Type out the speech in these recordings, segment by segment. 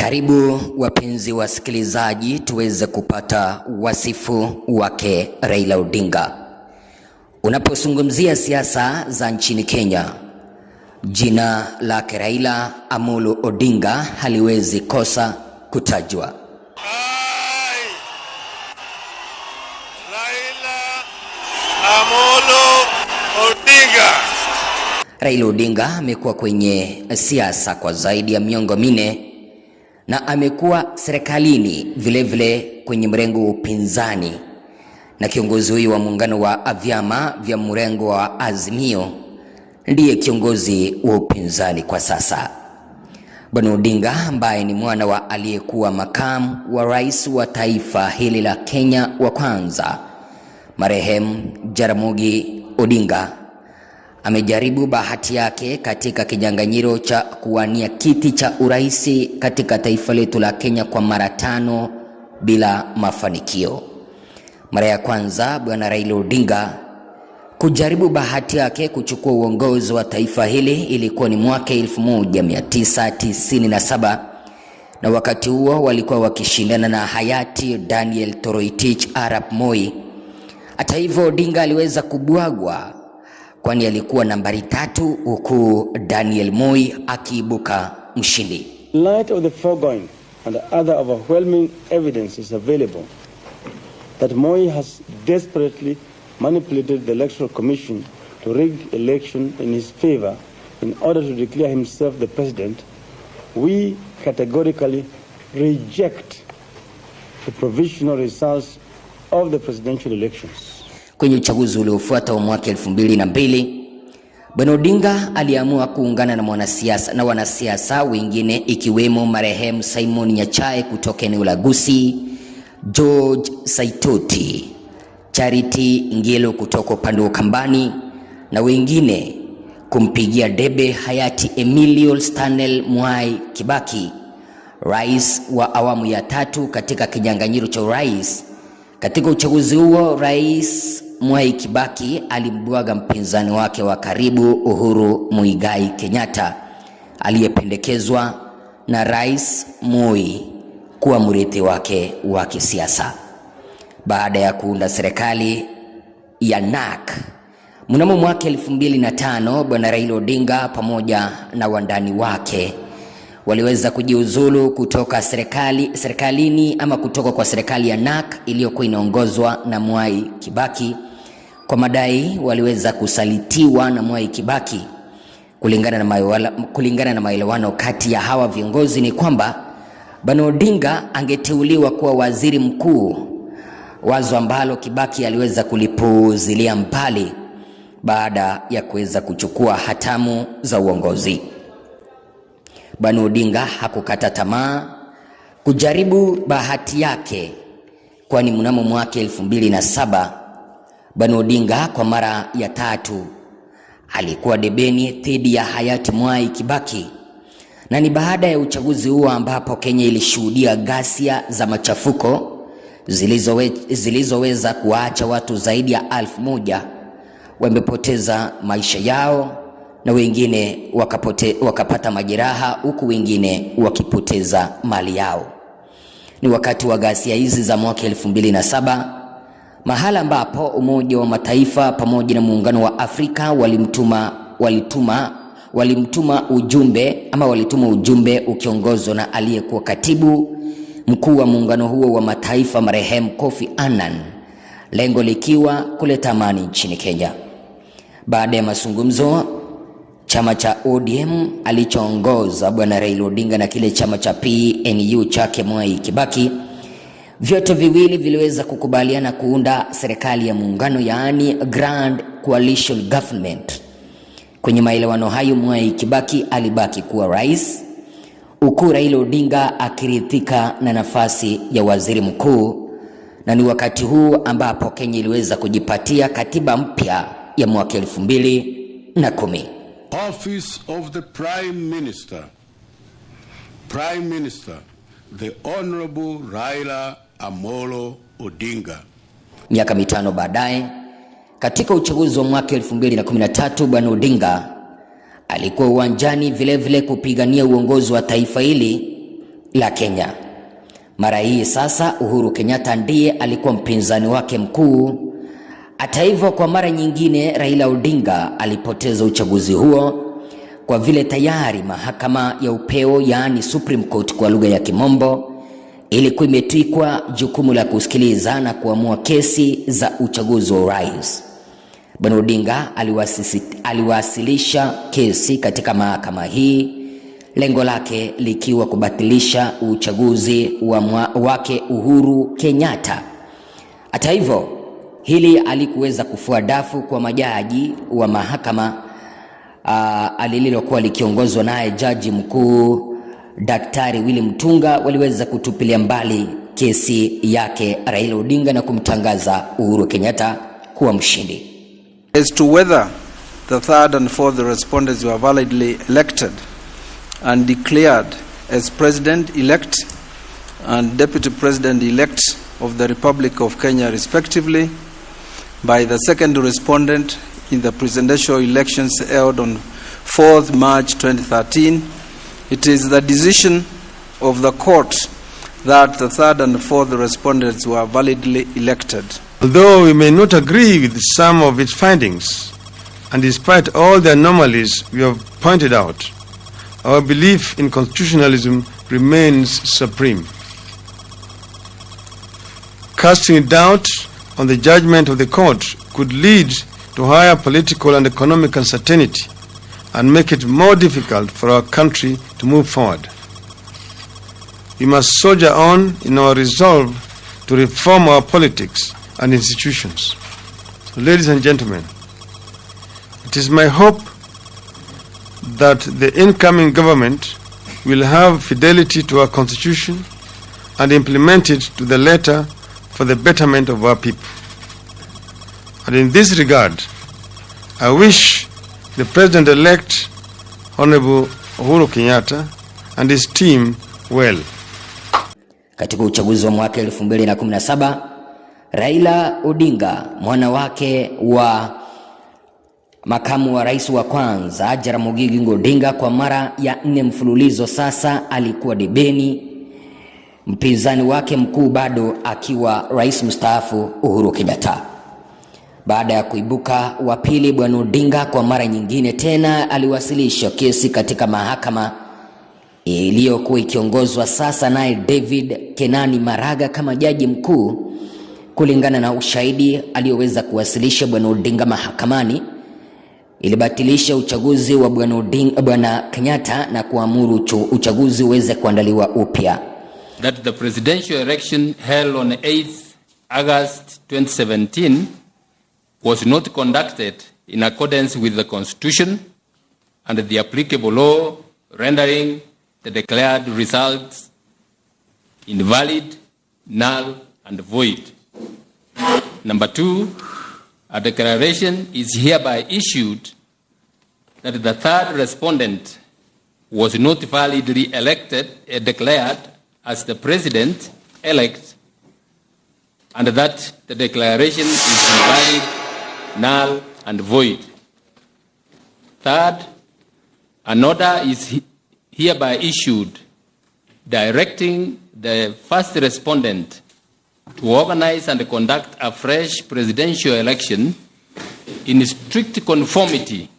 Karibu wapenzi wasikilizaji tuweze kupata wasifu wake Raila Odinga. Unapozungumzia siasa za nchini Kenya, jina lake Raila Amolo Odinga haliwezi kosa kutajwa. Raila Amolo Odinga. Raila Odinga amekuwa kwenye siasa kwa zaidi ya miongo minne na amekuwa serikalini vile kwenye mrengo wa upinzani, na kiongozi huyu wa muungano wa vyama vya mrengo wa Azimio ndiye kiongozi wa upinzani kwa sasa. Bwana Odinga ambaye ni mwana wa aliyekuwa makamu wa rais wa taifa hili la Kenya wa kwanza marehemu Jaramogi Odinga amejaribu bahati yake katika kinyang'anyiro cha kuwania kiti cha uraisi katika taifa letu la Kenya kwa mara 5 bila mafanikio. Mara ya kwanza Bwana Raila Odinga kujaribu bahati yake kuchukua uongozi wa taifa hili ilikuwa ni mwaka 1997, na wakati huo walikuwa wakishindana na hayati Daniel Toroitich Arap Moi. Hata hivyo Odinga aliweza kubwagwa kwani alikuwa nambari 3 huku Daniel Moi akiibuka mshindi. In light of the foregoing and the other overwhelming evidence is available that Moi has desperately manipulated the Electoral Commission to rig election in his favor in order to declare himself the president, we categorically reject the provisional results of the presidential elections. Kwenye uchaguzi uliofuata wa mwaka 2002, Bwana Odinga aliamua kuungana na wanasiasa wengine ikiwemo marehemu Simon Nyachae kutoka eneo la Gusii, George Saitoti, Charity Ngelo kutoka upande wa Kambani na wengine kumpigia debe hayati Emilio Stanley Mwai Kibaki, rais wa awamu ya 3 katika kinyang'anyiro cha urais. Katika uchaguzi huo Rais Mwai Kibaki alimbwaga mpinzani wake wa karibu Uhuru Muigai Kenyatta aliyependekezwa na Rais Moi kuwa mrithi wake wa kisiasa. Baada ya kuunda serikali ya NAK mnamo mwaka 2005, Bwana Raila Odinga pamoja na wandani wake waliweza kujiuzulu kutoka serikalini ama kutoka kwa serikali ya NAK iliyokuwa inaongozwa na Mwai Kibaki kwa madai waliweza kusalitiwa na Mwai Kibaki. Kulingana na maelewano kati ya hawa viongozi ni kwamba Bwana Odinga angeteuliwa kuwa waziri mkuu, wazo ambalo Kibaki aliweza kulipuuzilia mbali baada ya kuweza kuchukua hatamu za uongozi. Bwana Odinga hakukata tamaa kujaribu bahati yake, kwani mnamo mwaka 2007 Bwana Odinga kwa mara ya 3 alikuwa debeni dhidi ya hayati Mwai Kibaki, na ni baada ya uchaguzi huo ambapo Kenya ilishuhudia ghasia za machafuko zilizoweza kuacha watu zaidi ya 1000 wamepoteza maisha yao na wengine wakapata majeraha, huku wengine wakipoteza mali yao. Ni wakati wa ghasia hizi za mwaka 2007 mahala ambapo Umoja wa Mataifa pamoja na Muungano wa Afrika walituma ujumbe ukiongozwa na aliyekuwa katibu mkuu wa muungano huo wa mataifa marehemu Kofi Annan, lengo likiwa kuleta amani nchini Kenya. Baada ya mazungumzo, chama cha ODM alichoongoza Bwana Raila Odinga na kile chama cha PNU chake Mwai Kibaki, vyote viwili viliweza kukubaliana kuunda serikali ya muungano, yaani Grand Coalition Government. Kwenye maelewano hayo Mwai Kibaki alibaki kuwa rais, huku Raila Odinga akirithika na nafasi ya waziri mkuu, na ni wakati huu ambapo Kenya iliweza kujipatia katiba mpya ya mwaka 2010. Office of the Prime Minister, the Honorable Raila Amolo Odinga. Miaka 5 baadaye, katika uchaguzi wa mwaka 2013, Bwana Odinga alikuwa uwanjani vile kupigania uongozi wa taifa hili la Kenya. Mara hii sasa Uhuru Kenyatta ndiye alikuwa mpinzani wake mkuu. Hata hivyo, kwa mara nyingine Raila Odinga alipoteza uchaguzi huo kwa vile tayari mahakama ya upeo, yaani Supreme Court kwa lugha ya Kimombo, ilikuwa imetwikwa jukumu la kusikiliza na kuamua kesi za uchaguzi wa urais. Bwana Odinga aliwasilisha kesi katika mahakama hii, lengo lake likiwa kubatilisha uchaguzi wake Uhuru Kenyatta. Hata hivyo, hili alikuweza kufua dafu kwa majaji wa mahakama alilokuwa likiongozwa naye jaji mkuu Daktari Willy Mutunga. Waliweza kutupilia mbali kesi yake Raila Odinga na kumtangaza Uhuru Kenyatta kuwa mshindi. As to whether the third and fourth respondents were validly elected and declared as president-elect and deputy president-elect of the Republic of Kenya respectively by the second respondent in the presidential elections held on 4th March 2013, it is the decision of the court that the third and fourth respondents were validly elected. Although we may not agree with some of its findings, and despite all the anomalies we have pointed out, our belief in constitutionalism remains supreme. Casting doubt on the judgment of the court could lead to higher political and economic uncertainty and make it more difficult for our country to move forward. We must soldier on in our resolve to reform our politics and institutions. So, ladies and gentlemen, it is my hope that the incoming government will have fidelity to our constitution and implement it to the letter for the betterment of our people. And in this regard, I wish the President-elect, Honorable Uhuru Kenyatta, and his team well. Katika uchaguzi wa mwaka 2017, Raila Odinga, mwana wake wa makamu wa rais wa kwanza Jaramogi Oginga Odinga, kwa mara ya 4 mfululizo sasa alikuwa debeni, mpinzani wake mkuu bado akiwa rais mstaafu Uhuru Kenyatta. Baada ya kuibuka wa pili, Bwana Odinga kwa mara nyingine tena aliwasilisha kesi katika mahakama iliyokuwa ikiongozwa sasa naye David Kenani Maraga kama jaji mkuu. Kulingana na ushahidi aliyoweza kuwasilisha Bwana Odinga mahakamani, ilibatilisha uchaguzi wa Bwana Kenyatta na kuamuru uchaguzi uweze kuandaliwa upya. That the presidential election held on 8th August 2017 was not conducted in accordance with the Constitution and the applicable law, rendering the declared results invalid, null, and void. Number 2, a declaration is hereby issued that the third respondent was not validly declared as the president-elect, and that the declaration is invalid, null, and void. Third, an order is hereby issued directing the first respondent to organize and conduct a fresh presidential election in strict conformity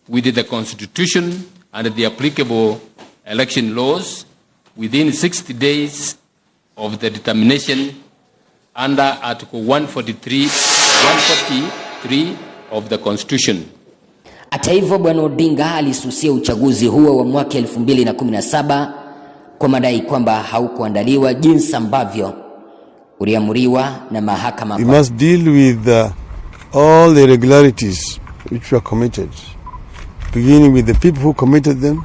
with the Constitution and the applicable election laws within 60 days of the determination under Article 143 of the Constitution. Hata hivyo, Bwana Odinga alisusia uchaguzi huo wa mwaka 2017 kwa madai kwamba haukuandaliwa jinsi ambavyo uliamuriwa na mahakama. We must deal with all the irregularities which were committed, beginning with the people who committed them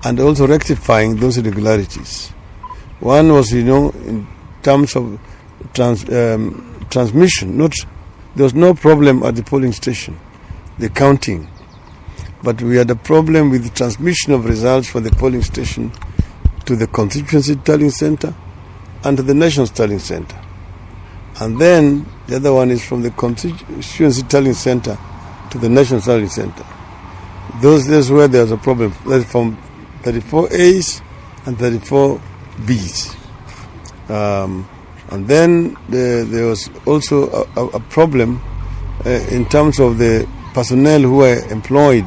and also rectifying those irregularities. One was, in terms of transmission, there was no problem at the polling station, the counting, but we had a problem with the transmission of results from the polling station to the constituency tallying center and to the national tallying center. And then the other one is from the constituency tallying center to the national tallying center. Those days where there's a problem, that's from 34As and 34 Bs. And then there was also a problem in terms of the personnel who were employed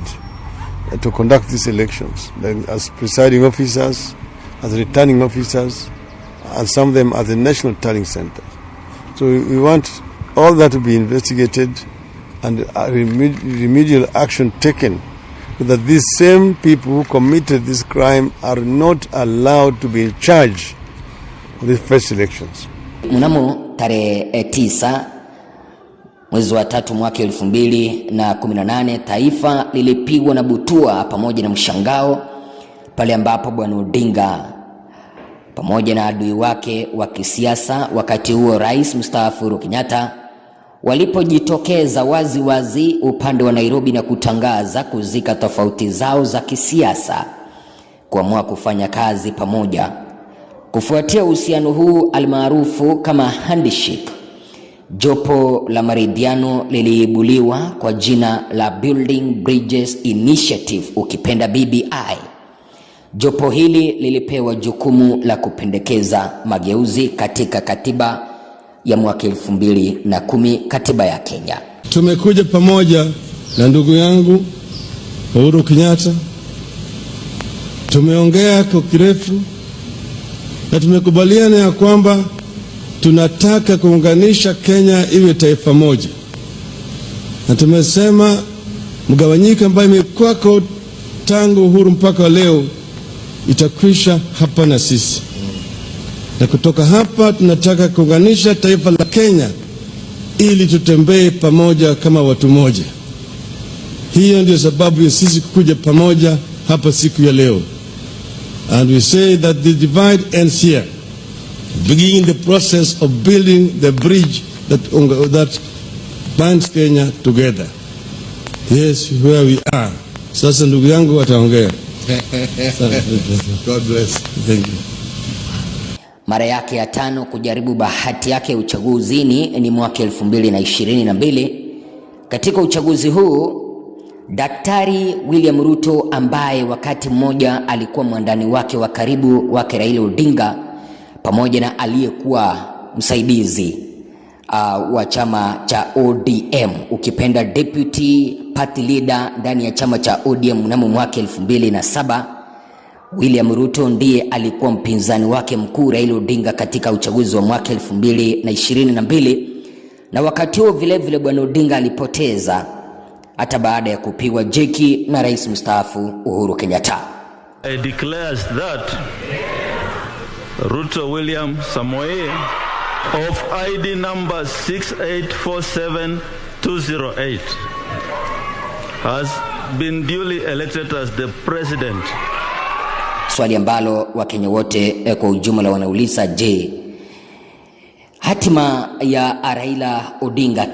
to conduct these elections, as presiding officers, as returning officers, and some of them at the National Tallying Center. So we want all that to be investigated and remedial action taken, so that these same people who committed this crime are not allowed to be in charge of these first elections. Mnamo tarehe 9 mwezi wa 3 mwaka 2018, taifa lilipigwa na butua pamoja na mshangao pale ambapo Bwana Odinga pamoja na adui wake wa kisiasa, wakati huo Rais mstaafu Uhuru Kenyatta, walipojitokeza wazi upande wa Nairobi na kutangaza kuzika tofauti zao za kisiasa, kuamua kufanya kazi pamoja. Kufuatia uhusiano huu almaarufu kama handshake, jopo la maridhiano liliibuliwa kwa jina la Building Bridges Initiative, ukipenda BBI. Jopo hili lilipewa jukumu la kupendekeza mageuzi katika katiba ya mwaka 2010, katiba ya Kenya. Tumekuja pamoja na ndugu yangu Uhuru Kenyatta, tumeongea kwa kirefu na tumekubaliana ya kwamba tunataka kuunganisha Kenya iwe taifa moja, na tumesema mgawanyiko ambayo imekuwa tangu uhuru mpaka leo itakwisha hapa na sisi, na kutoka hapa tunataka kuunganisha taifa la Kenya ili tutembee pamoja kama watu moja. Hiyo ndio sababu ya sisi kuja pamoja hapa siku ya leo. And we say that the divide ends here, beginning the process of building the bridge that binds Kenya together. Yes, where we are. Sasa ndugu yangu wataongea. God bless. Thank you. Mara yake ya 5 kujaribu bahati yake uchaguzini ni mwaka 2022. Katika uchaguzi huu, Daktari William Ruto, ambaye wakati mmoja alikuwa mwandani wake wa karibu wake Raila Odinga, pamoja na aliyekuwa msaidizi wa chama cha ODM, ukipenda deputy party leader ndani ya chama cha ODM mnamo mwaka 2007, William Ruto ndiye alikuwa mpinzani wake mkuu Raila Odinga katika uchaguzi wa mwaka 2022, na wakati huo vile Bwana Odinga alipoteza hata baada ya kupigwa jeki na Rais mstaafu Uhuru Kenyatta. I declares that Ruto William Samoei of ID number 6847208 has been duly elected as the president. Swali ambalo Wakenya wote kwa ujumla wanauliza, je, hatima ya Raila Odinga